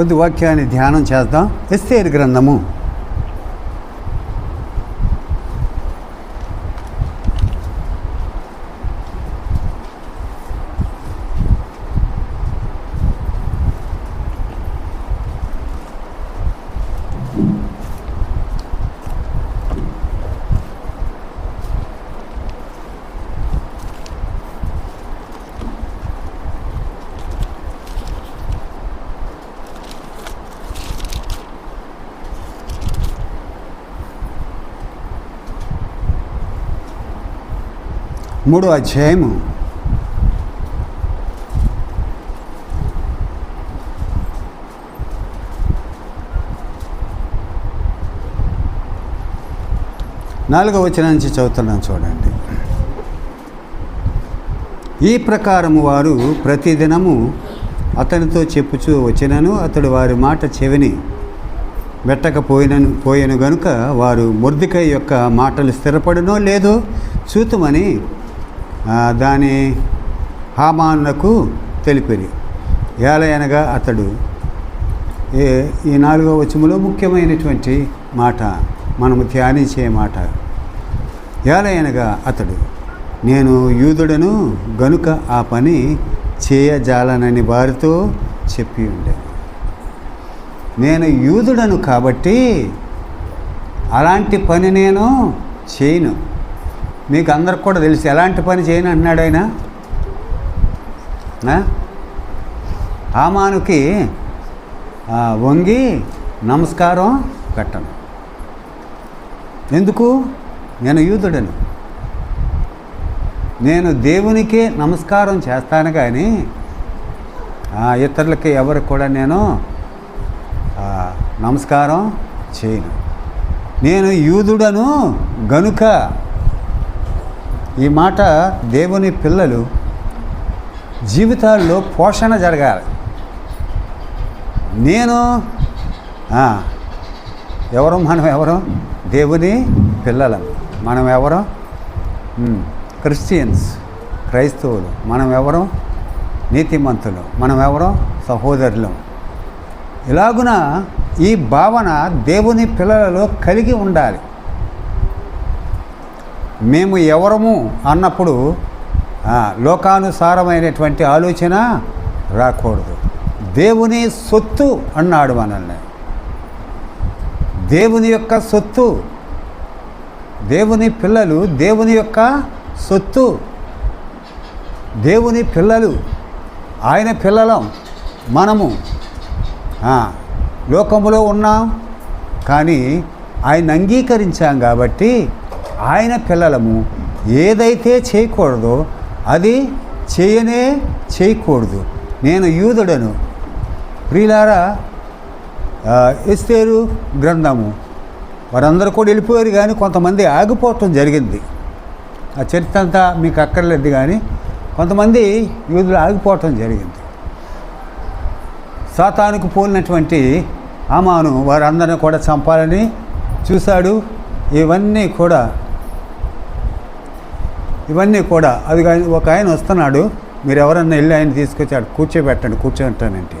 కొద్ది వాక్యాన్ని ధ్యానం చేద్దాం. ఎస్తేరు గ్రంథము 3వ అధ్యాయము 4వ వచనం నుంచి చదువుతున్నాను చూడండి. ఈ ప్రకారము వారు ప్రతిదినము అతనితో చెప్పుచూ వచ్చినను అతడు వారి మాట చెవిని పోయెను గనుక వారు మొర్దెకై యొక్క మాటలు స్థిరపడునో లేదో చూతుమని దాని హామానునకు తెలిపిరి. ఏలయనగా అతడు ఈ 4వ వచనములో ముఖ్యమైనటువంటి మాట మనము ధ్యానించే మాట. ఏలయనగా అతడు నేను యూదుడను గనుక ఆ పని చేయజాలనని వారితో చెప్పి ఉండే. నేను యూదుడను కాబట్టి అలాంటి పని నేను చేయను. మీకు అందరికి కూడా తెలుసు ఎలాంటి పని చేయను అన్నాడు ఆయన. హామానుకి వంగి నమస్కారం పెట్టను. ఎందుకు? నేను యూదుడను. నేను దేవునికే నమస్కారం చేస్తాను కానీ ఇతరులకి ఎవరికి కూడా నేను నమస్కారం చేయను. నేను యూదుడను గనుక. ఈ మాట దేవుని పిల్లలు జీవితాల్లో పోషణ జరగాలి. నేను ఎవరు? మనం ఎవరు? దేవుని పిల్లలం. మనం ఎవరు? క్రిస్టియన్స్, క్రైస్తవులు. మనం ఎవరు? నీతిమంతులు. మనం ఎవరు? సహోదరులు. ఇలాగున ఈ భావన దేవుని పిల్లలలో కలిగి ఉండాలి. మేము ఎవరము అన్నప్పుడు లోకానుసారమైనటువంటి ఆలోచన రాకూడదు. దేవుని సొత్తు అన్నాడు మనల్ని. దేవుని యొక్క సొత్తు. దేవుని పిల్లలు దేవుని యొక్క సొత్తు. దేవుని పిల్లలు, ఆయన పిల్లలం మనము. లోకములో ఉన్నాం కానీ ఆయన అంగీకరించాం కాబట్టి ఆయన పిల్లలము. ఏదైతే చేయకూడదో అది చేయకూడదు. నేను యూదుడను. ప్రియులారా, ఎస్తేరు గ్రంథము వారందరూ కూడా వెళ్ళిపోయారు కానీ కొంతమంది ఆగిపోవటం జరిగింది. ఆ చరిత్ర అంతా మీకు అక్కర్లేదు కానీ కొంతమంది యూదులు ఆగిపోవటం జరిగింది. సాతానుకు పోలినటువంటి హామాను వారందరిని కూడా చంపాలని చూశాడు. ఇవన్నీ కూడా అది కానీ ఒక ఆయన వస్తున్నాడు. మీరు ఎవరన్నా వెళ్ళి ఆయన తీసుకొచ్చాడు, కూర్చోబెట్టండి, కూర్చోంటానంటే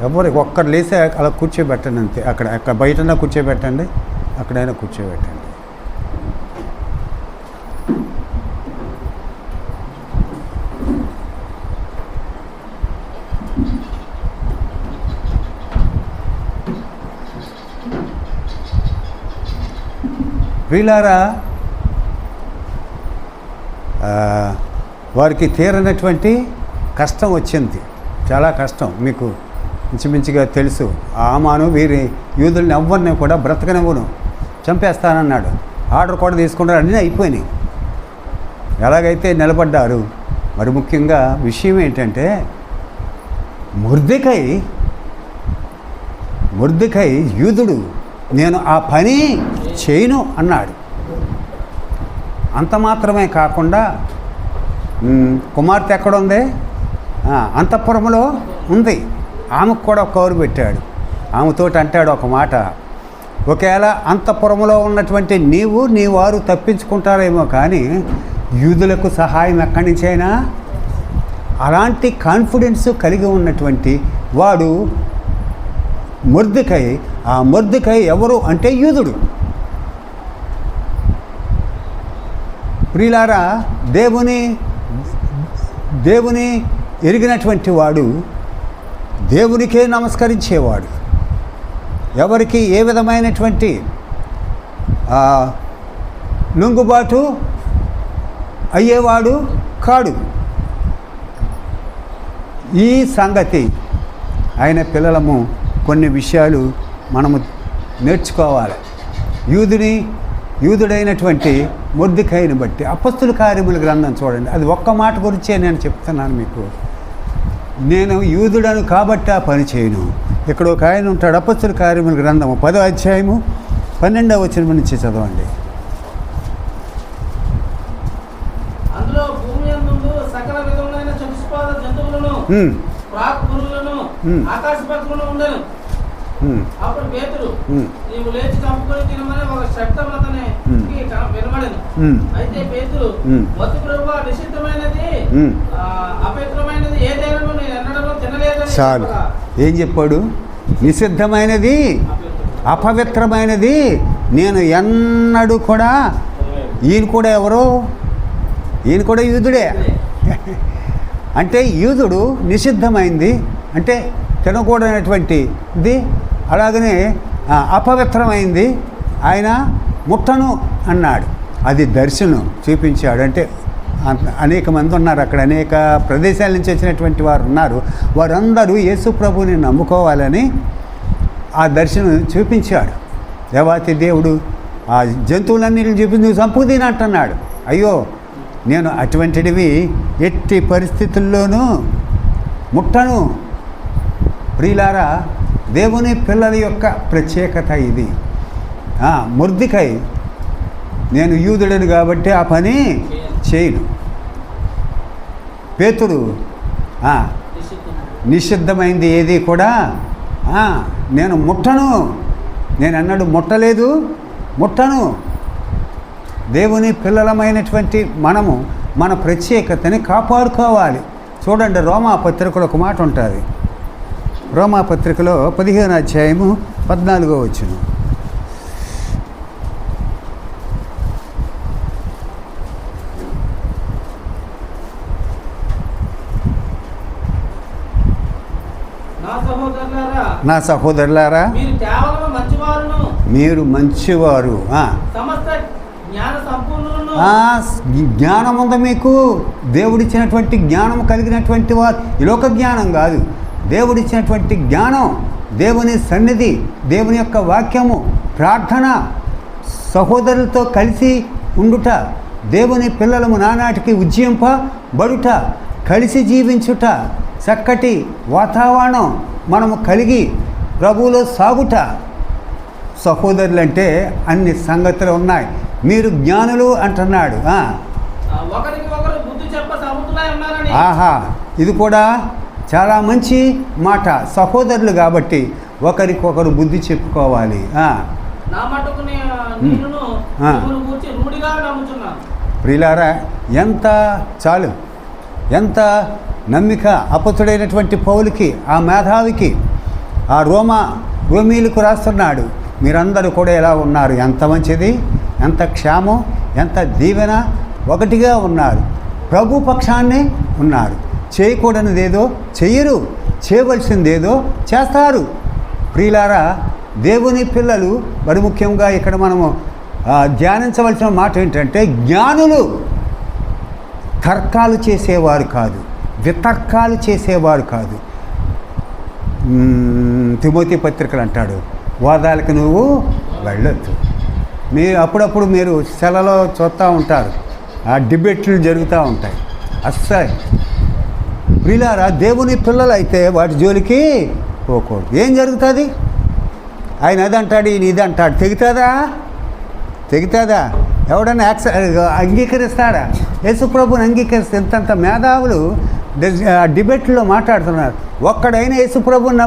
ఎవరికి ఒక్కరు లేసే అలా కూర్చోబెట్టండి అంతే. అక్కడ బయటన్నా కూర్చోబెట్టండి, అక్కడైనా కూర్చోబెట్టండి. ప్రియులారా, వారికి తీరనటువంటి కష్టం వచ్చింది. చాలా కష్టం. మీకు ఇంచుమించుగా తెలుసు. హామాను వీరి యూదుల్ని ఎవ్వరిని కూడా బ్రతకనివ్వను, చంపేస్తానన్నాడు. ఆర్డర్ కూడా తీసుకున్నారు. అన్నీ అయిపోయినాయి. ఎలాగైతే నిలబడ్డారు. మరి ముఖ్యంగా విషయం ఏంటంటే మొర్దెకై యూదుడు. నేను ఆ పని చేయను అన్నాడు. అంత మాత్రమే కాకుండా కుమార్తె ఎక్కడుంది? అంతఃపురంలో ఉంది. ఆమెకు కూడా కౌరు పెట్టాడు. ఆమెతోటి అంటాడు ఒక మాట, ఒకవేళ అంతఃపురంలో ఉన్నటువంటి నీవు నీ వారు తప్పించుకుంటారేమో, కానీ యూదులకు సహాయం ఎక్కడి నుంచైనా. అలాంటి కాన్ఫిడెన్స్ కలిగి ఉన్నటువంటి వాడు మొర్దెకై. ఆ మొర్దెకై ఎవరు అంటే యూదుడు. ప్రియులారా, దేవుని ఎరిగినటువంటి వాడు దేవునికే నమస్కరించేవాడు. ఎవరికి ఏ విధమైనటువంటి లొంగుబాటు అయ్యేవాడు కాడు. ఈ సంగతి ఆయన పిల్లలము కొన్ని విషయాలు మనము నేర్చుకోవాలి. యూదుడైనటువంటి మొర్దెకైని బట్టి అపొస్తలుల కార్యముల గ్రంథం చూడండి. అది ఒక్క మాట గురించే నేను చెప్తున్నాను మీకు. నేను యూదుడను కాబట్టి ఆ పని చేయను. ఇక్కడ ఒక ఆయన ఉంటాడు, అపొస్తలుల కార్యముల గ్రంథము 10వ అధ్యాయము 12వ వచనం నుంచి చదవండి. అందులో భూమి యందు సకల విధములైన చతుష్పాద జంతువులను, ప్రాక్ పురుగులను, ఆకాశ పక్షులను ఉండెను. అప్పుడు పేతురు, నీవు లేచి చంపుకొని తినమని ఒక శబ్దం అతనికి వినబడెను. అయితే పేతురు, వద్దు ప్రభువా, నిషిద్ధమైనది అపవిత్రమైనది ఏదైనా నేను ఎన్నడూ తినలేదని. చాలు. ఏం చెప్పాడు? నిషిద్ధమైనది అపవిత్రమైనది నేను ఎన్నడూ కూడా. ఈయన కూడా ఎవరు? ఈయన కూడా యూదుడే. అంటే యూదుడు నిషిద్ధమైంది అంటే తినకూడనటువంటిది, అలాగనే అపవిత్రమైంది ఆయన ముట్టను అన్నాడు. అది దర్శనం చూపించాడు. అంటే అనేక మంది ఉన్నారు అక్కడ, అనేక ప్రదేశాల నుంచి వచ్చినటువంటి వారు ఉన్నారు. వారందరూ యేసు ప్రభువుని నమ్ముకోవాలని ఆ దర్శనం చూపించాడు. దేవాతి దేవుడు ఆ జంతువులన్నిటిని చూపించి నువ్వు చంపుకు తినంటున్నాడు. అయ్యో, నేను అటువంటివి ఎట్టి పరిస్థితుల్లోనూ ముట్టను. ప్రియులారా, దేవుని పిల్లల యొక్క ప్రత్యేకత ఇది. మొర్దెకై, నేను యూదుడను కాబట్టి ఆ పని చేయను. పేతురు, నిషిద్ధమైంది ఏది కూడా నేను ముట్టను. నేను అన్నాడు ముట్టలేదు, ముట్టను. దేవుని పిల్లలమైనటువంటి మనము మన ప్రత్యేకతని కాపాడుకోవాలి. చూడండి, రోమాపత్రికలో ఒక మాట ఉంటుంది. రోమాపత్రికలో 15వ అధ్యాయము 14వ వచనం. నా సహోదరులారా, మీరు మంచివారు. జ్ఞానం ఉందా మీకు? దేవుడిచ్చినటువంటి జ్ఞానం కలిగినటువంటి వారు. ఈ లోక జ్ఞానం కాదు, దేవుడిచ్చినటువంటి జ్ఞానం, దేవుని సన్నిధి, దేవుని యొక్క వాక్యము, ప్రార్థన, సహోదరులతో కలిసి ఉండుట, దేవుని పిల్లలము నానాటికి ఉజ్జీంపబడుట, కలిసి జీవించుట, చక్కటి వాతావరణం మనము కలిగి ప్రభువులో సాగుట. సహోదరులంటే అన్ని సంగతులు ఉన్నాయి. మీరు జ్ఞానులు అంటున్నాడు. ఆహా, ఇది కూడా చాలా మంచి మాట. సహోదరులు కాబట్టి ఒకరికొకరు బుద్ధి చెప్పుకోవాలి. ప్రియులారా, ఎంత నమ్మిక అపతుడైనటువంటి పౌలుకి, ఆ మేధావికి, ఆ రోమీలకు రాస్తున్నాడు. మీరందరూ కూడా ఎలా ఉన్నారు? ఎంత మంచిది, ఎంత క్షేమం, ఎంత దీవెన, ఒకటిగా ఉన్నారు. ప్రభు పక్షాన్నే ఉన్నారు. చేయకూడనిదేదో చెయ్యరు, చేయవలసిందేదో చేస్తారు. ప్రియులారా, దేవుని పిల్లలు మరి ముఖ్యంగా ఇక్కడ మనము ధ్యానించవలసిన మాట ఏంటంటే, జ్ఞానులు తర్కాలు చేసేవారు కాదు, వితర్కాలు చేసేవారు కాదు. తిమోతి పత్రికలు అంటాడు, వాదాలకు నువ్వు వెళ్ళొద్దు. అప్పుడప్పుడు మీరు సెలలో చూస్తూ ఉంటారు, ఆ డిబేట్లు జరుగుతూ ఉంటాయి. అస్సలు ప్రియులారా, దేవుని పిల్లలు అయితే వాటి జోలికి పోకూడదు. ఏం జరుగుతుంది? ఆయన అది అంటాడు, ఈయన ఇది అంటాడు. తెగుతుందా? ఎవడన్నా అంగీకరిస్తాడా? యేసుప్రభుని అంగీకరిస్తే ఎంతంత మేధావులు డిబేట్లో మాట్లాడుతున్నారు. ఒక్కడైనా యేసుప్రభుని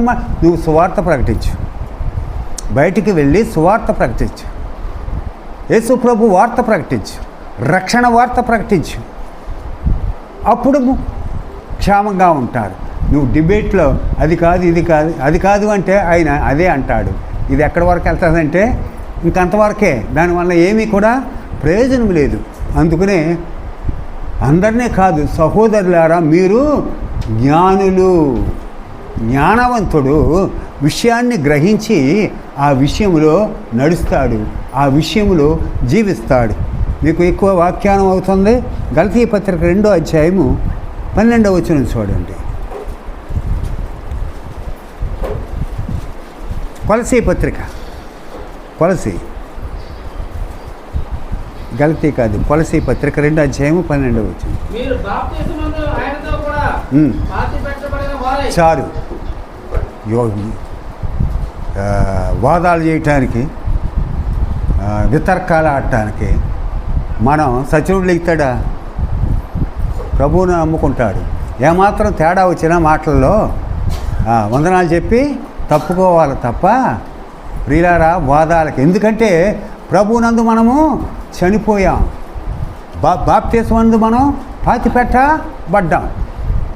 నువ్వు సువార్త ప్రకటించు, బయటికి వెళ్ళి సువార్త ప్రకటించు. యేసు ప్రభు వార్త ప్రకటించు, రక్షణ వార్త ప్రకటించు. అప్పుడు క్షేమంగా ఉంటారు. నువ్వు డిబేట్లో అది కాదు ఇది కాదు అది కాదు అంటే ఆయన అదే అంటాడు. ఇది ఎక్కడి వరకు వెళ్తుందంటే ఇంకంతవరకే. దానివల్ల ఏమీ కూడా ప్రయోజనం లేదు. అందుకనే అందరినీ కాదు, సహోదరులారా, మీరు జ్ఞానులు. జ్ఞానవంతుడు విషయాన్ని గ్రహించి ఆ విషయంలో నడుస్తాడు, ఆ విషయంలో జీవిస్తాడు. మీకు ఎక్కువ వ్యాఖ్యానం అవుతుంది. గలతీ పత్రిక 2వ అధ్యాయము 12వ వచనం చూడండి. కొలసీ పత్రిక, గలతీ కాదు, కొలసీ పత్రిక 2వ అధ్యాయము 12వ వచనం. మీరు బాప్తిసమందు ఆయనతో కూడా పాతిపెట్టబడిన వారై. చాలు వాదాలు చేయటానికి, వితర్కాలు ఆడటానికి మనం సచివుడు ఇస్తాడా? ప్రభువును నమ్ముకుంటాడు. ఏమాత్రం తేడా వచ్చినా మాటల్లో వందనాలు చెప్పి తప్పుకోవాలి తప్ప ప్రియులారా వాదాలకి. ఎందుకంటే ప్రభువునందు మనము చనిపోయాం, బాప్తిసమందు మనం పాతిపెట్టబడ్డాం,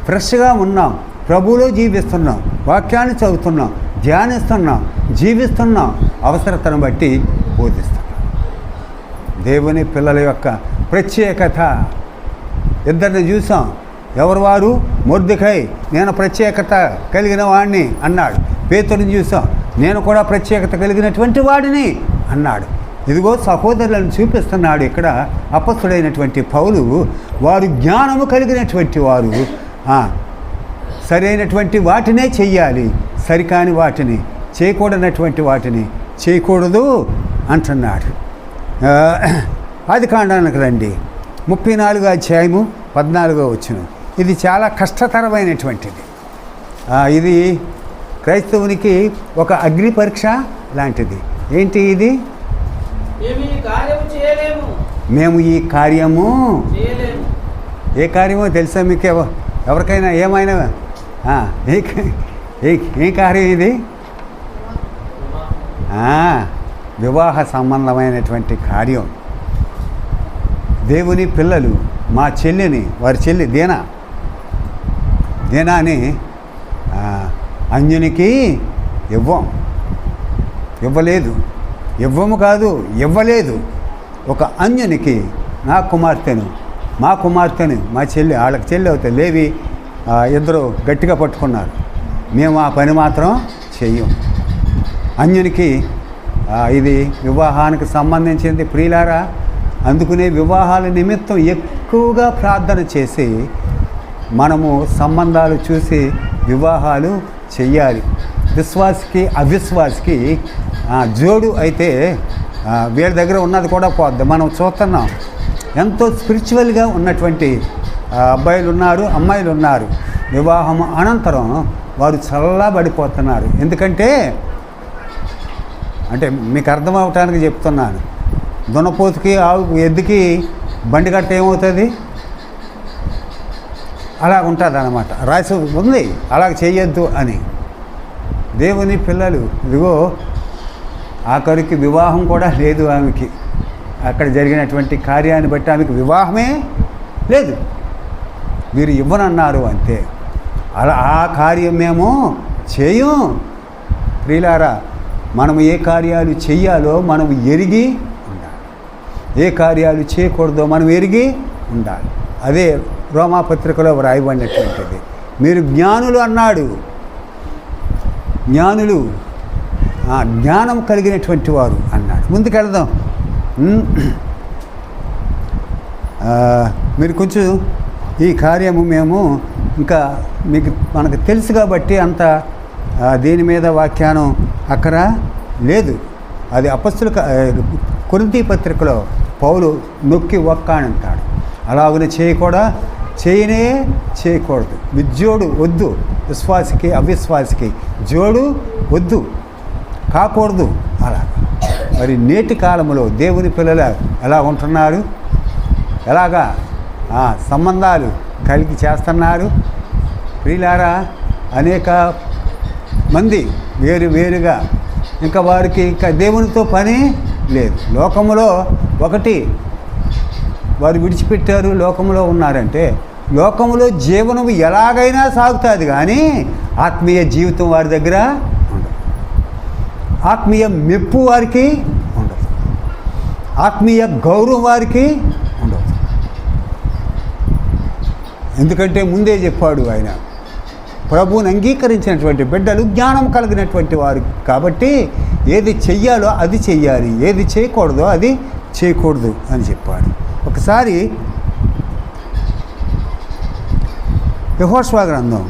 ఫ్రెష్గా ఉన్నాం, ప్రభువులో జీవిస్తున్నాం, వాక్యాన్ని చదువుతున్నాం, ధ్యానిస్తున్నాం, జీవిస్తున్నాం, అవసరతను బట్టి బోధిస్తున్నాం. దేవుని పిల్లల యొక్క ప్రత్యేకత. ఇద్దరిని చూసాం. ఎవరు వారు? మొర్దెకై, నేను ప్రత్యేకత కలిగిన వాడిని అన్నాడు. పేతురుని చూసాం, నేను కూడా ప్రత్యేకత కలిగినటువంటి వాడిని అన్నాడు. ఇదిగో సహోదరులను చూపిస్తున్నాడు ఇక్కడ అపస్తుడైనటువంటి పౌలు. వారు జ్ఞానము కలిగినటువంటి వారు, సరైనటువంటి వాటినే చెయ్యాలి, సరికాని వాటిని, చేయకూడనటువంటి వాటిని చేయకూడదు అంటున్నాడు. ఆదికాండానికి రండి, 34వ అధ్యాయము 14వ వచనం. ఇది చాలా కష్టతరమైనటువంటిది. ఇది క్రైస్తవునికి ఒక అగ్ని పరీక్ష లాంటిది. ఏంటి ఇది? మేము ఈ కార్యము చేయలేము. ఏ కార్యమో తెలుసా మీకు? ఎవరికైనా ఏమైనా ఏ కార్యం ఇది? వివాహ సంబంధమైనటువంటి కార్యం. దేవుని పిల్లలు, మా చెల్లిని, వారి చెల్లి దీనాని అన్యునికి ఇవ్వలేదు. ఒక అన్యునికి మా కుమార్తెను, మా చెల్లి, వాళ్ళకి చెల్లి అవుతాయి లేవి, ఇద్దరు గట్టిగా పట్టుకున్నారు. మేము ఆ పని మాత్రం చెయ్యం. అన్యునికి ఇది వివాహానికి సంబంధించింది ప్రియులారా. అందుకునే వివాహాల నిమిత్తం ఎక్కువగా ప్రార్థన చేసి మనము సంబంధాలు చూసి వివాహాలు చెయ్యాలి. విశ్వాసికి అవిశ్వాసికి జోడు అయితే వీళ్ళ దగ్గర ఉన్నది కూడా పోద్ది. మనం చూస్తున్నాం, ఎంతో స్పిరిచువల్గా ఉన్నటువంటి అబ్బాయిలు ఉన్నారు, అమ్మాయిలు ఉన్నారు. వివాహం అనంతరం వారు చల్లబడిపోతున్నారు. ఎందుకంటే మీకు అర్థం అవటానికి చెప్తున్నాను. దున్నపోతుకి, ఆవుకు, ఎద్దుకి బండి కట్ట ఏమవుతుంది? అలా ఉంటుంది అన్నమాట. రాసి ఉంది అలాగ చేయొద్దు అని. దేవుని పిల్లలు, ఇదిగో ఆఖరికి వివాహం కూడా లేదు ఆమెకి. అక్కడ జరిగినటువంటి కార్యాన్ని బట్టి ఆమెకి వివాహమే లేదు. మీరు ఇవ్వనన్నారు అంతే. అలా ఆ కార్యం మేము చేయం. ప్రియులారా, మనం ఏ కార్యాలు చెయ్యాలో మనం ఎరిగి ఉండాలి, ఏ కార్యాలు చేయకూడదో మనం ఎరిగి ఉండాలి. అదే రోమాపత్రికలో వ్రాయబడినటువంటిది. మీరు జ్ఞానులు అన్నాడు. జ్ఞానులు, జ్ఞానం కలిగినటువంటి వారు అన్నాడు. ముందుకెళ్దాం. మీరు కొంచెం ఈ కార్యము మేము ఇంకా మనకు తెలుసు కాబట్టి అంత దీని మీద వ్యాఖ్యానం అక్కడ లేదు. అది అపస్తుల కొరింథీ పత్రికలో పౌలు నొక్కి ఒక్కానంటాడు. అలాగనే చేయకూడదు. విద్యోడు వద్దు, విశ్వాసికి అవిశ్వాసికి జోడు వద్దు, కాకూడదు. అలా మరి నేటి కాలంలో దేవుని పిల్లలు ఎలా ఉంటున్నారు? ఎలాగా సంబంధాలు కలిగి చేస్తున్నారు? ప్రియులారా, అనేక మంది వేరుగా ఇంకా వారికి ఇంకా దేవునితో పని లేదు. లోకములో ఒకటి వారు విడిచిపెట్టారు, లోకంలో ఉన్నారంటే లోకములో జీవనం ఎలాగైనా సాగుతుంది, కానీ ఆత్మీయ జీవితం వారి దగ్గర ఉండదు. ఆత్మీయ మెప్పు వారికి ఉండదు. ఆత్మీయ గౌరవం వారికి ఉండదు. ఎందుకంటే ముందే చెప్పాడు ఆయన, ప్రభువుని అంగీకరించినటువంటి బిడ్డలు జ్ఞానం కలిగినటువంటి వారు కాబట్టి ఏది చెయ్యాలో అది చెయ్యాలి, ఏది చేయకూడదో అది చేయకూడదు అని చెప్పాడు. ఒకసారి యెహోషువ గ్రంథం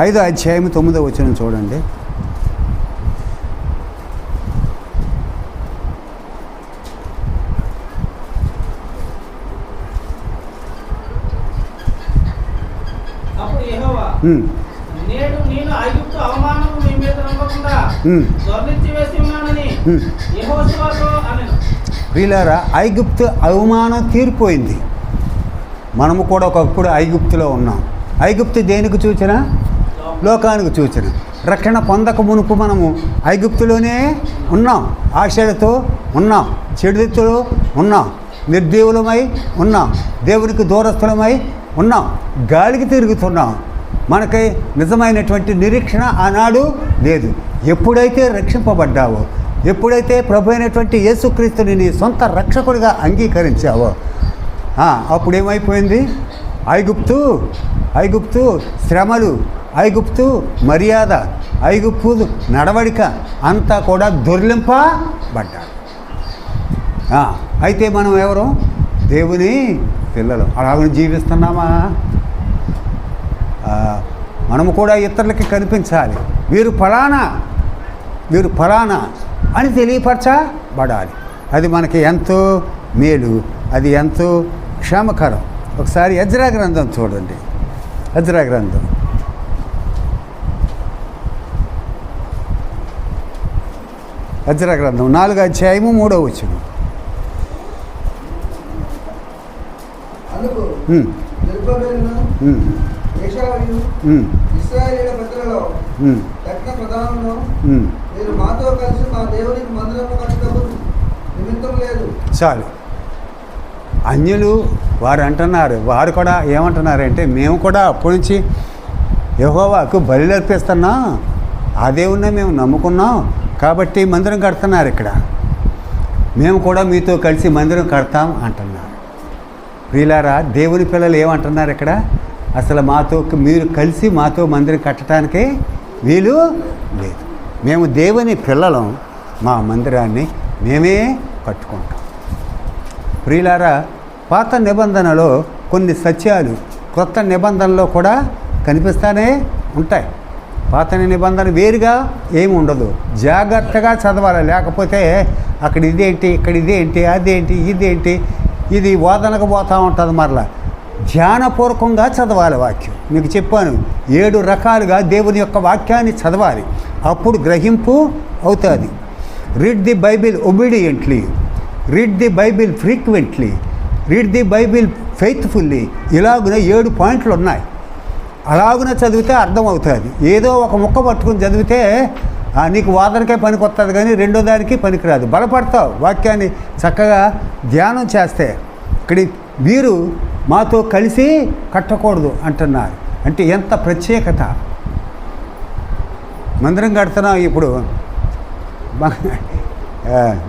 5వ అధ్యాయం 9వ వచనం చూడండి. అప్పుడు యెహోవా, నేడు నేను ఐగుప్తు అవమానము మీ మీద నమ్మకుండా దొర్లించి వేసి ఉన్నానని యెహోషువతో అనెను. ప్రియులారా, ఐగుప్తు అవమానం తీరిపోయింది. మనము కూడా ఒకప్పుడు ఐగుప్తులో ఉన్నాం. ఐగుప్తు దేనికి సూచన? లోకానికి సూచన. రక్షణ పొందక మునుపు మనము ఐగుప్తులోనే ఉన్నాం, ఆశలతో ఉన్నాం, చెడుతో ఉన్నాం, నిర్దేవులమై ఉన్నాం, దేవునికి దూరస్థులమై ఉన్నాం, గాలికి తిరుగుతున్నాం. మనకై నిజమైనటువంటి నిరీక్షణ ఆనాడు లేదు. ఎప్పుడైతే రక్షింపబడ్డావో, ఎప్పుడైతే ప్రభు అయినటువంటి యేసుక్రీస్తుని నీ సొంత రక్షకుడిగా అంగీకరించావో అప్పుడేమైపోయింది? ఐగుప్తు శ్రమలు, ఐగుప్తు మర్యాద, ఐగుప్తు నడవడిక అంతా కూడా దొర్లింపబడ్డాడు. అయితే మనం ఎవరు? దేవుని పిల్లలు. అలాగని జీవిస్తున్నామా? మనము కూడా ఇతరులకి కనిపించాలి. వీరు ఫలానా అని తెలియపరచబడాలి. అది మనకి ఎంతో మేలు, అది ఎంతో క్షేమకరం. ఒకసారి ఎజ్రా గ్రంథం చూడండి. ఎజ్రా గ్రంథం 4వ అధ్యాయము 3వ వచనం. ఇశ్రాయేలీయుల పెద్దలలో దక్షిణ ప్రధానంలో మీరు మాతో కలిసి మా దేవునికి మందిరము కట్టుటకు నిమిత్తం లేదు. చాలు. అన్యులు వారు అంటున్నారు, వారు కూడా ఏమంటున్నారంటే, మేము కూడా అప్పటి నుంచి యెహోవాకు బలులు అర్పిస్తున్నాం, ఆ దేవుణ్ణి మేము నమ్ముకున్నాం కాబట్టి మందిరం కడుతున్నారు. ఇక్కడ మేము కూడా మీతో కలిసి మందిరం కడతాం అంటున్నారు. ప్రియులారా, దేవుని పిల్లలు ఏమంటున్నారు ఇక్కడ? అసలు మీరు కలిసి మాతో మందిరం కట్టడానికి వీలు లేదు. మేము దేవుని పిల్లలం, మా మందిరాన్ని మేమే కట్టుకుంటాం. ప్రియులారా, పాత నిబంధనలో కొన్ని సత్యాలు క్రొత్త నిబంధనలో కూడా కనిపిస్తూనే ఉంటాయి. పాత నిబంధన వేరుగా ఏమి ఉండదు. జాగ్రత్తగా చదవాలి, లేకపోతే అక్కడ ఇదేంటి, ఇక్కడ ఇదేంటి, అదేంటి, ఇదేంటి, ఇది వాదనకు పోతూ ఉంటుంది. మరలా ధ్యానపూర్వకంగా చదవాలి వాక్యం. మీకు చెప్పాను, 7 రకాలుగా దేవుని యొక్క వాక్యాన్ని చదవాలి, అప్పుడు గ్రహింపు అవుతుంది. Read the Bible obediently, read the Bible frequently, read the Bible faithfully. ఇలాగున 7 పాయింట్లు ఉన్నాయి. అలాగున చదివితే అర్థమవుతుంది. ఏదో ఒక ముక్క పట్టుకుని చదివితే నీకు వాదనకే పనికొస్తుంది, కానీ రెండో దానికి పనికిరాదు. బలపడతావు వాక్యాన్ని చక్కగా ధ్యానం చేస్తే. ఇక్కడ మీరు మాతో కలిసి కట్టకూడదు అంటున్నారు. అంటే ఎంత ప్రత్యేకత! మందిరం కడుతున్నాం ఇప్పుడు,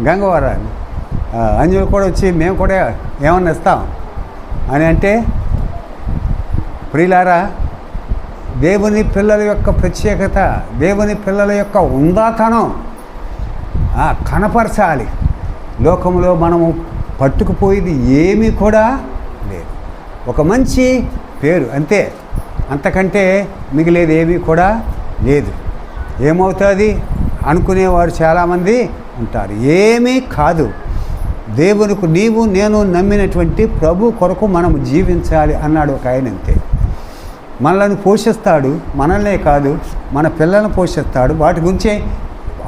గంగవరాన్ని అంజులు కూడా వచ్చి మేము కూడా ఏమన్నా ఇస్తాం అని అంటే, ప్రియులారా, దేవుని పిల్లల యొక్క ప్రత్యేకత, దేవుని పిల్లల యొక్క ఉందాతనం కనపరచాలి. లోకంలో మనము పట్టుకుపోయేది ఏమీ కూడా లేదు. ఒక మంచి పేరు అంతే, అంతకంటే మిగిలేది ఏమీ కూడా లేదు. ఏమవుతుంది అనుకునేవారు చాలామంది ఉంటారు. ఏమీ కాదు. దేవునికి నీవు నేను నమ్మినటువంటి ప్రభు కొరకు మనం జీవించాలి అన్నాడు ఒక ఆయన. అంతే. మనల్ని పోషిస్తాడు, మనల్నే కాదు మన పిల్లలను పోషిస్తాడు. వాటి గురించే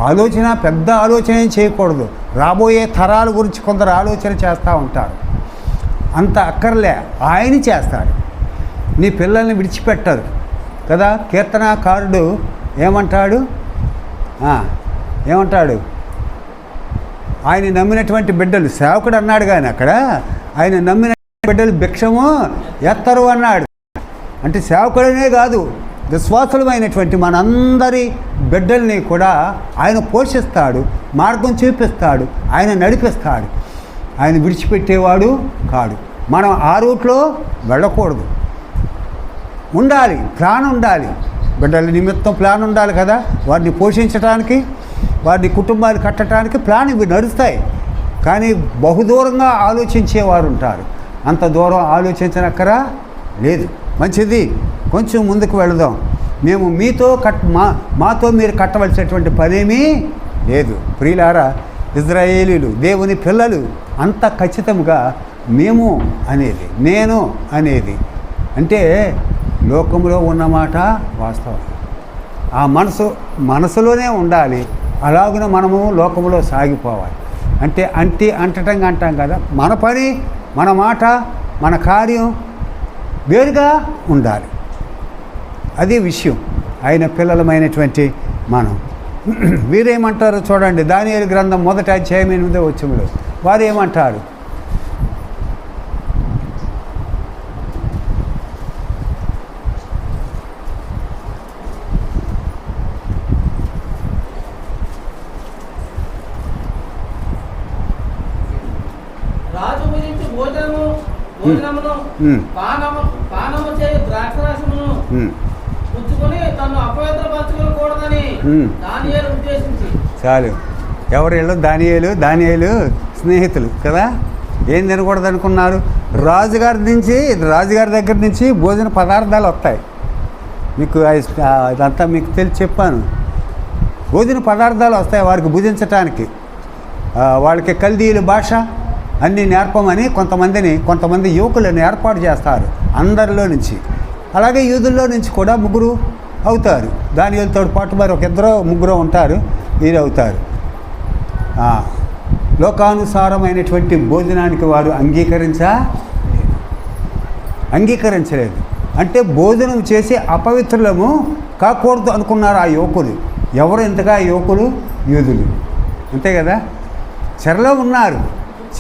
ఆలోచన, పెద్ద ఆలోచన ఏం చేయకూడదు. రాబోయే తరాల గురించి కొందరు ఆలోచన చేస్తూ ఉంటారు. అంత అక్కర్లే, ఆయన చేస్తాడు. నీ పిల్లల్ని విడిచిపెట్టరు. కదా. కీర్తనాకారుడు ఏమంటాడు? ఏమంటాడు? ఆయన నమ్మినటువంటి బిడ్డలు, సేవకుడు అన్నాడు కానీ అక్కడ ఆయన నమ్మిన బిడ్డలు భిక్షము ఎత్తరు అన్నాడు. అంటే సేవకుడనే కాదు, విశ్వాసులమైనటువంటి మనందరి బిడ్డల్ని కూడా ఆయన పోషిస్తాడు, మార్గం చూపిస్తాడు, ఆయన నడిపిస్తాడు. ఆయన విడిచిపెట్టేవాడు కాడు. మనం ఆ రూట్లో వెళ్ళకూడదు. ఉండాలి, ప్లాన్ ఉండాలి. బిడ్డల నిమిత్తం ప్లాన్ ఉండాలి కదా. వారిని పోషించడానికి, వారిని కుటుంబాలు కట్టడానికి ప్లాన్ ఇవి నడుస్తాయి. కానీ బహుదూరంగా ఆలోచించేవారు ఉంటారు. అంత దూరం ఆలోచించనక్కరా లేదు. మంచిది, కొంచెం ముందుకు వెళదాం. మేము మీతో మాతో మీరు కట్టవలసినటువంటి పనేమీ లేదు. ప్రియులారా, ఇజ్రాయేలీలు దేవుని పిల్లలు అంత ఖచ్చితంగా మేము అనేది, నేను అనేది అంటే లోకంలో ఉన్నమాట వాస్తవం. ఆ మనసులోనే ఉండాలి. అలాగున మనము లోకంలో సాగిపోవాలి. అంటే అంటటంగా అంటాం కదా, మన పని, మన మాట, మన కార్యం వేరుగా ఉండాలి. అది విషయం. ఆయన పిల్లలమైనటువంటి మనం. వీరేమంటారో చూడండి. దానియేలు గ్రంథం 1వ అధ్యాయం 8వ వచనంలో వారు ఏమంటారు? రాజు గురించి భోజనమును పానము చేయు ద్రాక్షరసమును పుచ్చుకొని తను అపవిత్రపరచుకోకూడదని దానియేలు ఉద్దేశించి. చాలు. ఎవరు? దానియేలు స్నేహితులు కదా. ఏం తినకూడదు అనుకున్నారు? రాజుగారి దగ్గర నుంచి భోజన పదార్థాలు వస్తాయి. మీకు ఇదంతా మీకు తెలిసి చెప్పాను. భోజన పదార్థాలు వస్తాయి వారికి భుజించటానికి. వాళ్ళకి కల్దీయుల భాష అన్నీ నేర్పమని కొంతమంది యువకులను ఏర్పాటు చేస్తారు అందరిలో నుంచి. అలాగే యూదుల్లో నుంచి కూడా 3 అవుతారు. దానియేలుతో పాటు మరి ఒక 2-3 ఉంటారు. వీరు అవుతారు. లోకానుసారమైనటువంటి భోజనానికి వారు అంగీకరించలేదు. అంటే భోజనం చేసి అపవిత్రులము కాకూడదు అనుకున్నారు ఆ యువకులు. ఎవరు ఇంతగా యువకులు? యూదులు. అంతే కదా.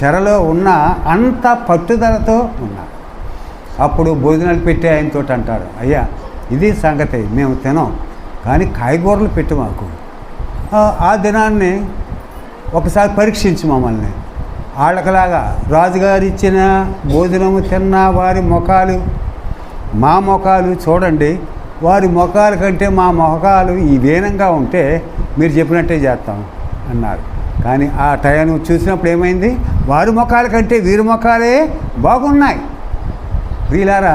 చెరలో ఉన్న అంత పట్టుదలతో ఉన్నారు. అప్పుడు భోజనాలు పెట్టి ఆయనతో అంటారు, అయ్యా ఇది సంగతి, మేము తినం, కానీ కాయగూరలు పెట్టు మాకు. ఆ దినాన్ని ఒకసారి పరీక్షించి మమ్మల్ని. వాళ్ళకలాగా రాజుగారు ఇచ్చిన భోజనము తిన్న వారి ముఖాలు మా ముఖాలు చూడండి. వారి ముఖాల కంటే మా ముఖాలు ఈ వేనంగా ఉంటే మీరు చెప్పినట్టే చేస్తాం అన్నారు. కానీ ఆ టైం చూసినప్పుడు ఏమైంది? వారి ముఖాల కంటే వీరి ముఖాలే బాగున్నాయి. ప్రియులారా,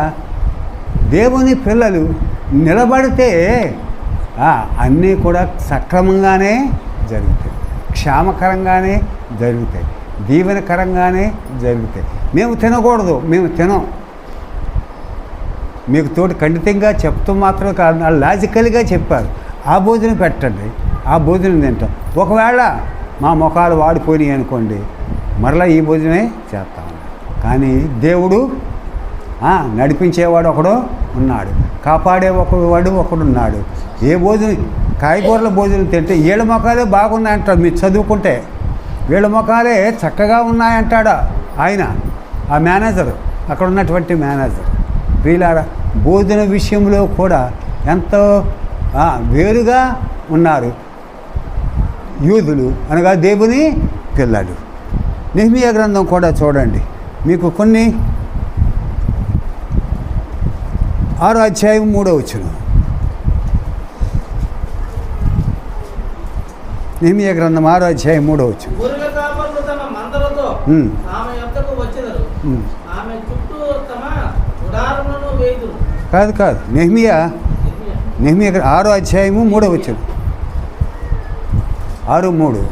దేవుని పిల్లలు నిలబడితే అన్నీ కూడా సక్రమంగానే జరుగుతాయి, క్షేమకరంగానే జరుగుతాయి, దీవెనకరంగానే జరుగుతాయి. మేము తినకూడదు, మేము తినం. మీకు తోటి ఖండితంగా చెప్తూ మాత్రమే కాదు, లాజికల్గా చెప్పారు. ఆ భోజనం పెట్టండి, ఆ భోజనం తింటాం. ఒకవేళ మా ముఖాలు వాడిపోయినాయి అనుకోండి, మరలా ఈ భోజనమే చేస్తామన్నారు. కానీ దేవుడు నడిపించేవాడు ఒకడు ఉన్నాడు, కాపాడే వాడు ఒకడున్నాడు. ఏ భోజనం, కాయగూరల భోజనం తింటే వీళ్ళ ముఖాలే బాగున్నాయంటాడు. మీరు చదువుకుంటే వీళ్ళ ముఖాలే చక్కగా ఉన్నాయంటాడా ఆయన, ఆ మేనేజర్, అక్కడ ఉన్నటువంటి మేనేజర్. వీళ్ళ భోజన విషయంలో కూడా ఎంతో వేరుగా ఉన్నారు యూదులు, అనగా దేవుని పిల్లలు. నెహెమీయా గ్రంథం కూడా చూడండి. మీకు కొన్ని 6వ అధ్యాయం 3వ వచనం. నెహెమీయా గ్రంథం 6వ అధ్యాయం 3వ వచనం. కాదు నెహెమీయా 6వ అధ్యాయము 3వ వచనం. 6:3.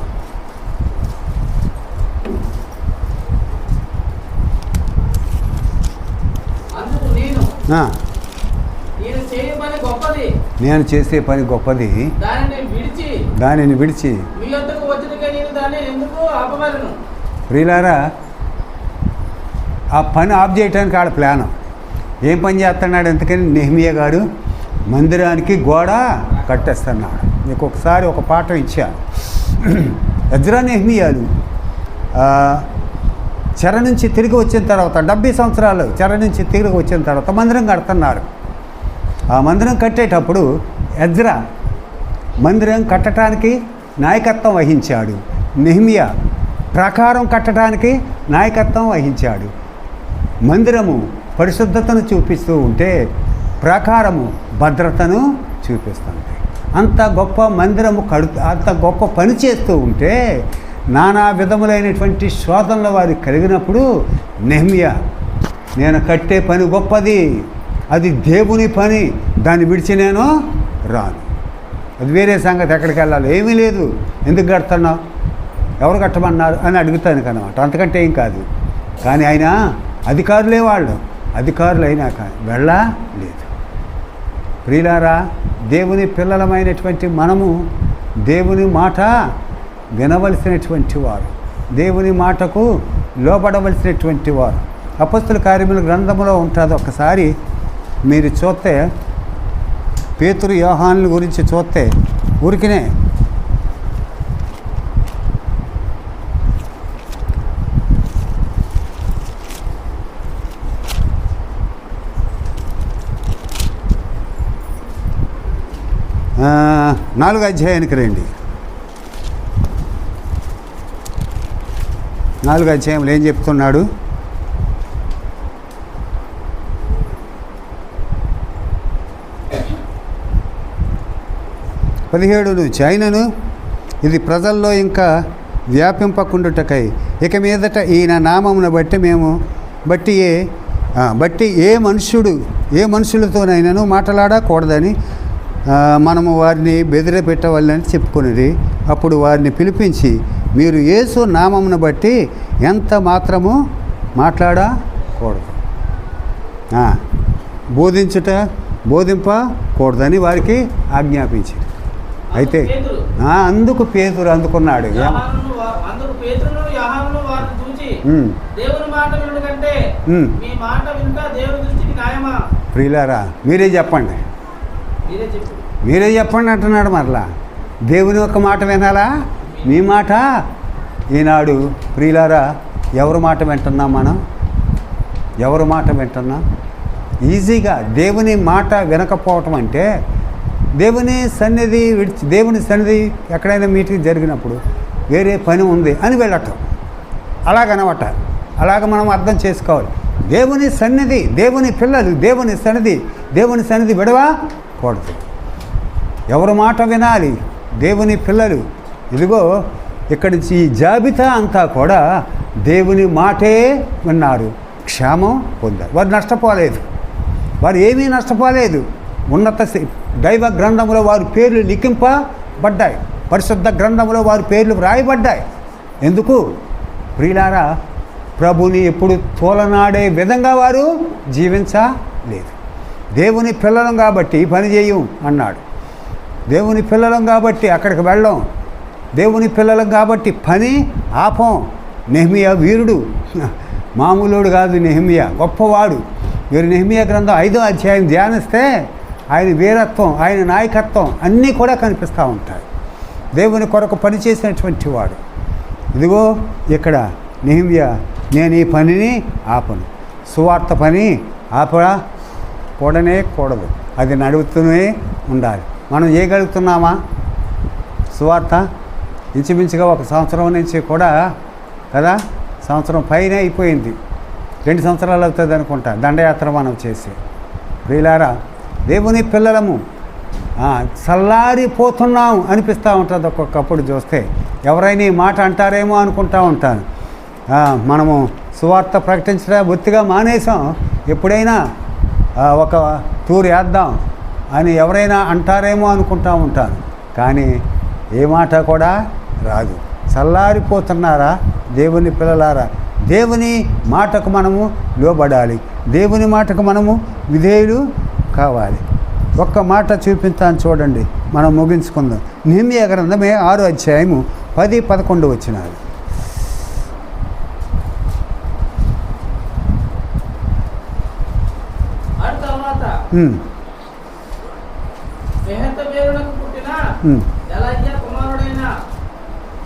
నేను చేసే పని గొప్పది, దానిని విడిచి ప్రియులారా, ఆ పని ఆఫ్ చేయడానికి ఆడ ప్లాన్. ఏం పని చేస్తున్నాడు ఎంతకని నెహెమీయా గారు? మందిరానికి గోడ కట్టేస్తున్నాడు. మీకు ఒకసారి ఒక పాఠం ఇచ్చాను. ఎజ్రా నెహెమీయాలు చెర నుంచి తిరిగి వచ్చిన తర్వాత 70 సంవత్సరాలు చెర నుంచి తిరిగి వచ్చిన తర్వాత మందిరం కడుతున్నారు. ఆ మందిరం కట్టేటప్పుడు ఎజ్రా మందిరం కట్టడానికి నాయకత్వం వహించాడు. నెహెమీయా ప్రాకారం కట్టడానికి నాయకత్వం వహించాడు. మందిరము పరిశుద్ధతను చూపిస్తూ ఉంటే ప్రాకారము భద్రతను చూపిస్తుంది. అంత గొప్ప మందిరము అంత గొప్ప పని చేస్తూ ఉంటే నానా విధములైనటువంటి శోధనలు వారికి కలిగినప్పుడు నెహెమీయా, నేను కట్టే పని గొప్పది, అది దేవుని పని, దాన్ని విడిచి నేను రాను. అది వేరే సంగతి, ఎక్కడికి వెళ్ళాలి, ఏమీ లేదు, ఎందుకు కడుతున్నావు, ఎవరు కట్టమన్నారు అని అడుగుతాను కనమాట, అంతకంటే ఏం కాదు. కానీ ఆయన అధికారులే వాళ్ళు, అధికారులు అయినాక వెళ్ళలేదు. ప్రియులారా, దేవుని పిల్లలమైనటువంటి మనము దేవుని మాట వినవలసినటువంటి వారు, దేవుని మాటకు లోబడవలసినటువంటి వారు. అపొస్తలుల కార్యముల గ్రంథంలో ఉంటుంది. ఒక్కసారి మీరు చూస్తే పేతురు యోహానుల గురించి చూస్తే ఊరికినే నాలుగో అధ్యాయానికి రండి. 4వ అధ్యాయంలో ఏం చెప్తున్నాడు? నుంచి అయినను ఇది ప్రజల్లో ఇంకా వ్యాపింపకుండుటకై ఇక మీదట ఈయన నామమును బట్టి ఏ మనుషులతోనైనాను మాట్లాడకూడదని మనము వారిని బెదిరపెట్టవాలని చెప్పుకునేది. అప్పుడు వారిని పిలిపించి, మీరు యేసు నామమును బట్టి ఎంత మాత్రము మాట్లాడకూడదు, బోధింపకూడదని వారికి ఆజ్ఞాపించి. అయితే అందుకు పేతురు అందుకున్నాడు. ప్రియులారా, మీరే చెప్పండి అంటున్నాడు. మరలా దేవుని యొక్క మాట వినాలా, మీ మాట? ఈనాడు ప్రియులారా, ఎవరి మాట వింటున్నాం మనం? ఎవరి మాట వింటున్నాం? ఈజీగా దేవుని మాట వినకపోవటం అంటే దేవుని సన్నిధి ఎక్కడైనా మీటింగ్ జరిగినప్పుడు వేరే పని ఉంది అని వెళ్ళటం, అలాగనమాట. అలాగ మనం అర్థం చేసుకోవాలి. దేవుని సన్నిధి, దేవుని పిల్లలు, దేవుని సన్నిధి విడవకూడదు. ఎవరి మాట వినాలి? దేవుని పిల్లలు. ఇదిగో ఇక్కడి నుంచి ఈ జాబితా అంతా కూడా దేవుని మాటే విన్నారు, క్షేమం పొందారు. వారు నష్టపోలేదు, వారు ఏమీ నష్టపోలేదు. ఉన్నత దైవ గ్రంథంలో వారి పేర్లు లిఖింపబడ్డాయి, పరిశుద్ధ గ్రంథంలో వారి పేర్లు వ్రాయబడ్డాయి. ఎందుకు? ప్రియులారా, ప్రభుని ఎప్పుడు తోలనాడే విధంగా వారు జీవించలేదు. దేవుని పిల్లలం కాబట్టి పని చేయం అన్నాడు. దేవుని పిల్లలం కాబట్టి అక్కడికి వెళ్ళం. దేవుని పిల్లలం కాబట్టి పని ఆపం. నెహెమీయా వీరుడు, మామూలుడు కాదు. నెహెమీయా గొప్పవాడు. మీరు నెహెమీయా గ్రంథం 5వ అధ్యాయం ధ్యానిస్తే ఆయన వీరత్వం, ఆయన నాయకత్వం అన్నీ కూడా కనిపిస్తూ ఉంటాయి. దేవుని కొరకు పనిచేసినటువంటి వాడు. ఇదిగో ఇక్కడ నెహెమీయా, నేను ఈ పనిని ఆపను, సువార్త పని కూడదు, అది నడుపుతూనే ఉండాలి. మనం చేయగలుగుతున్నామా? సువార్త ఇంచుమించుగా 1 సంవత్సరం నుంచి కూడా కదా, సంవత్సరం పైన అయిపోయింది, 2 సంవత్సరాలు అవుతుంది అనుకుంటా దండయాత్ర మనం చేసి. ప్రియులారా, దేవుని పిల్లలము చల్లారిపోతున్నాం అనిపిస్తూ ఉంటుంది ఒక్కొక్కప్పుడు చూస్తే. ఎవరైనా ఈ మాట అంటారేమో అనుకుంటూ ఉంటాను. మనము సువార్త ప్రకటించడం బొత్తిగా మానేసాం. ఎప్పుడైనా ఒక టూర్ వేద్దాం అని ఎవరైనా అంటారేమో అనుకుంటూ ఉంటాను. కానీ ఏ మాట కూడా రాదు. చల్లారిపోతున్నారా దేవుని పిల్లలారా? దేవుని మాటకు మనము లోబడాలి, దేవుని మాటకు మనము విధేయులు కావాలి. ఒక్క మాట చూపిస్తాను చూడండి, మనం ముగించుకుందాం. నెహెమీయా గ్రంథమే 6వ అధ్యాయము 10-11 వచనాలు. ఎలయ్య కుమారుడైన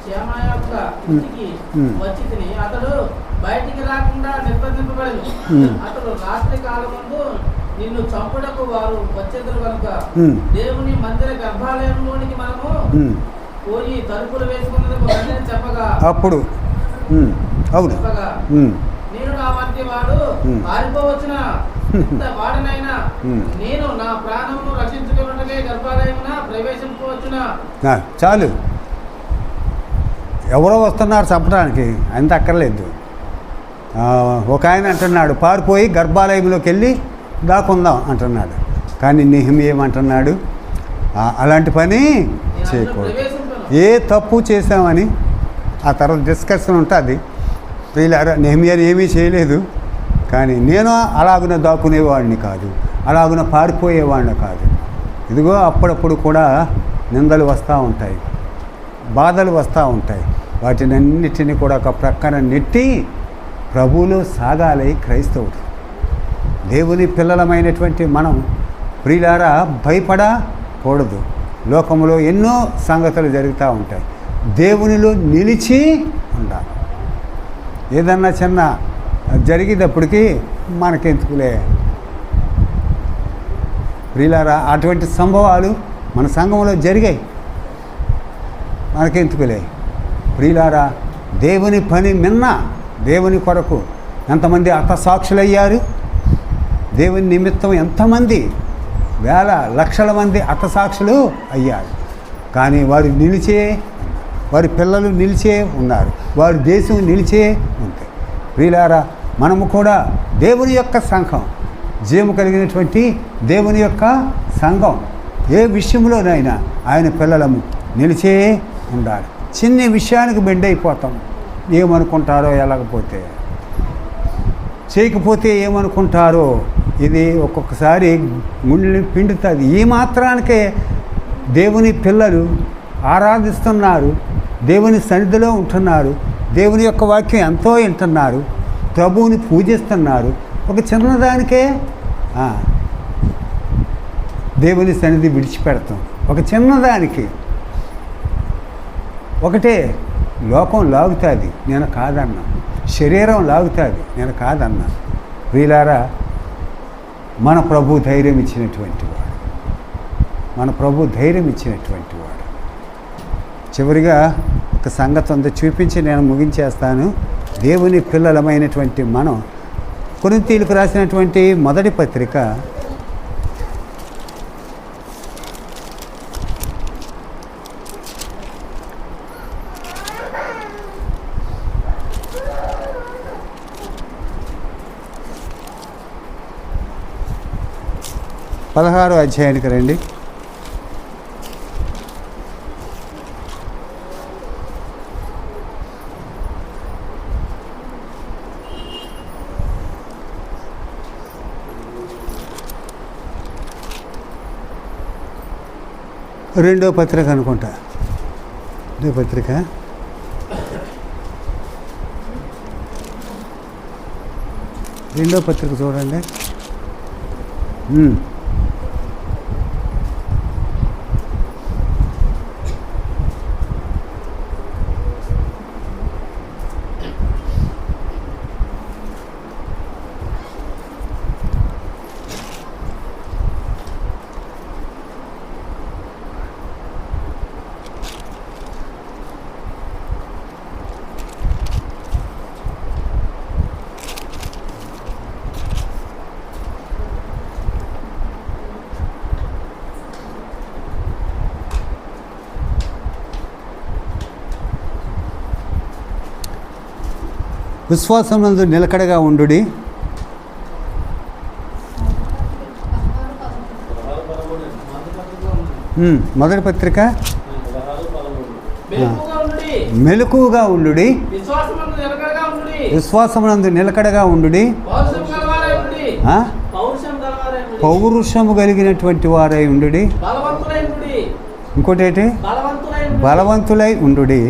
షేమా యొక్క ఇంటికి వచ్చి తిని అతడు బయటికి రాకుండా నిర్బంధింపబడను. అతడు రాత్రి కాలమందు నిన్ను చంపుటకు వారు వచ్చేద్దరు కనుక దేవుని మందిర గర్భాలయంలోనికి మనము పోయి తలుపులు వేసుకున్నది చెప్పగా అప్పుడు అవును చెప్పగా నేను నా వంటి వాడు పారిపోవచ్చిన వాడినైనా నేను నా ప్రాణమును రక్షించుకున్నట్టుగా గర్భాలయమున ప్రవేశించవచ్చునా. చాలు, ఎవరో వస్తున్నారు చంపడానికి, అంత అక్కర్లేదు. ఒక ఆయన అంటున్నాడు పారిపోయి గర్భాలయంలోకి వెళ్ళి దాక్కుందాం అంటున్నాడు. కానీ నెహెమ్యా ఏమంటున్నాడు, అలాంటి పని చేయకూడదు. ఏ తప్పు చేసామని ఆ తర్వాత డిస్కషన్ ఉంటుంది. వీళ్ళారా నెహెమ్యాని ఏమీ చేయలేదు, కానీ నేను అలాగున దాక్కునేవాడిని కాదు, అలాగున పారిపోయేవాడిని కాదు. ఇదిగో అప్పుడప్పుడు కూడా నిందలు వస్తూ ఉంటాయి, బాధలు వస్తూ ఉంటాయి. వాటినన్నిటినీ కూడా ఒక ప్రక్కన నెట్టి ప్రభువులో సాగాలి క్రైస్తవుడు. దేవుని పిల్లలమైనటువంటి మనం ప్రియులారా భయపడకూడదు. లోకంలో ఎన్నో సంగతులు జరుగుతూ ఉంటాయి. దేవునిలో నిలిచి ఉండాలి. ఏదన్నా చిన్న జరిగేటప్పటికీ మనకెందుకులే ప్రియులారా, అటువంటి సంభవాలు మన సంఘంలో జరిగాయి, మనకెందుకులే ప్రియులారా. దేవుని పని మిన్న దేవుని కొరకు ఎంతమంది హతసాక్షులయ్యారు, దేవుని నిమిత్తం ఎంతమంది వేల లక్షల మంది హతసాక్షులు అయ్యారు. కానీ వారు నిలిచే, వారి పిల్లలు నిలిచే ఉన్నారు, వారి దేశం నిలిచే ఉంది. ప్రియులారా, మనము కూడా దేవుని యొక్క సంఘం, జీవము కలిగినటువంటి దేవుని యొక్క సంఘం, ఏ విషయంలోనైనా ఆయన పిల్లలము నిలిచే ఉండాలి. చిన్న విషయానికి బెండ్ అయిపోతాం, ఏమనుకుంటారో, ఎలాగపోతే చేయకపోతే ఏమనుకుంటారో, ఇది ఒక్కొక్కసారి గుండెని పిండుతుంది. ఈ మాత్రానికే దేవుని పిల్లలు ఆరాధిస్తున్నారు, దేవుని సన్నిధిలో ఉంటున్నారు, దేవుని యొక్క వాక్యం ఎంతో వింటున్నారు, ప్రభువుని పూజిస్తున్నారు. ఒక చిన్నదానికే దేవుని సన్నిధి విడిచిపెడతాం. ఒక చిన్నదానికి ఒకటే లోకం లాగుతుంది, నేను కాదన్నా. శరీరం లాగుతుంది, నేను కాదన్నా. ప్రియులారా, మన ప్రభు ధైర్యం ఇచ్చినటువంటి వాడు, మన ప్రభు ధైర్యం ఇచ్చినటువంటి వాడు. చివరిగా ఒక సంగతి ఉంది, చూపించి నేను ముగించేస్తాను. దేవుని పిల్లలమైనటువంటి మనం కొరింథీయులకు రాసినటువంటి మొదటి పత్రిక 16వ అధ్యాయానికి రండి. రెండో పత్రిక అనుకుంటా, రెండో పత్రిక చూడండి. విశ్వాసమునందు నిలకడగా ఉండుడి. మొదటి పత్రిక మెలకువగా ఉండుడి, విశ్వాసమునందు నిలకడగా ఉండుడి, పౌరుషము కలిగినటువంటి వారై ఉండుడి. ఇంకోటి ఏంటి? బలవంతులై ఉండుడి,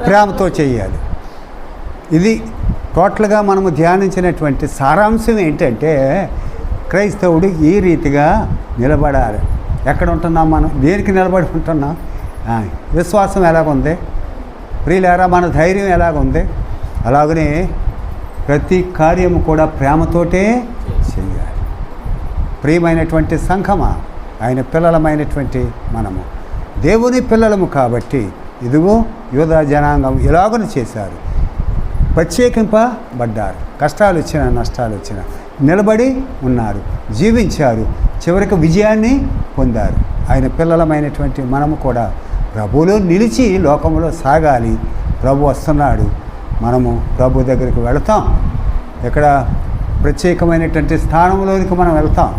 ప్రేమతో చేయాలి. ఇది టోటల్గా మనము ధ్యానించినటువంటి సారాంశం ఏంటంటే, క్రైస్తవుడు ఈ రీతిగా నిలబడాలి. ఎక్కడ ఉంటున్నాం మనం? దేనికి నిలబడి ఉంటున్నాం? విశ్వాసం ఎలాగుంది ప్రియులారా? మన ధైర్యం ఎలాగుంది? అలాగనే ప్రతి కార్యము కూడా ప్రేమతోటే చేయాలి. ప్రియమైనటువంటి సంఘమా, ఆయన పిల్లలమైనటువంటి మనము దేవుని పిల్లలము కాబట్టి ఇదిగో యూదా జనాంగం ఇలాగన చేశారు. ప్రత్యేకింపబడ్డారు. కష్టాలు వచ్చినా నష్టాలు వచ్చినా నిలబడి ఉన్నారు, జీవించారు, చివరికి విజయాన్ని పొందారు. ఆయన పిల్లలమైనటువంటి మనము కూడా ప్రభువులో నిలిచి లోకంలో సాగాలి. ప్రభు వస్తున్నాడు, మనము ప్రభు దగ్గరికి వెళతాం. ఇక్కడ ప్రత్యేకమైనటువంటి స్థానంలోనికి మనం వెళ్తాం.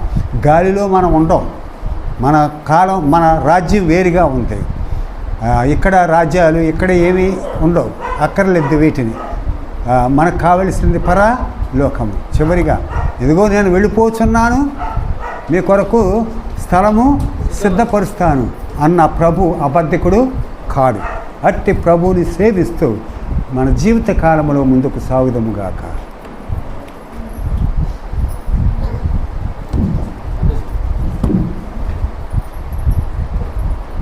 గాలిలో మనం ఉండం. మన కాలం, మన రాజ్యం వేరుగా ఉంది. ఇక్కడ రాజ్యాలు ఇక్కడ ఏమీ ఉండవు, అక్కర్లేదు వీటిని. మనకు కావలసింది పరలోకము. చివరిగా ఇదిగో నేను వెళ్ళిపోతున్నాను, మీ కొరకు స్థలము సిద్ధపరుస్తాను అన్న ప్రభు అబద్ధికుడు కాడు. అట్టి ప్రభువుని సేవిస్తూ మన జీవిత కాలంలో ముందుకు సాగుదముగాక.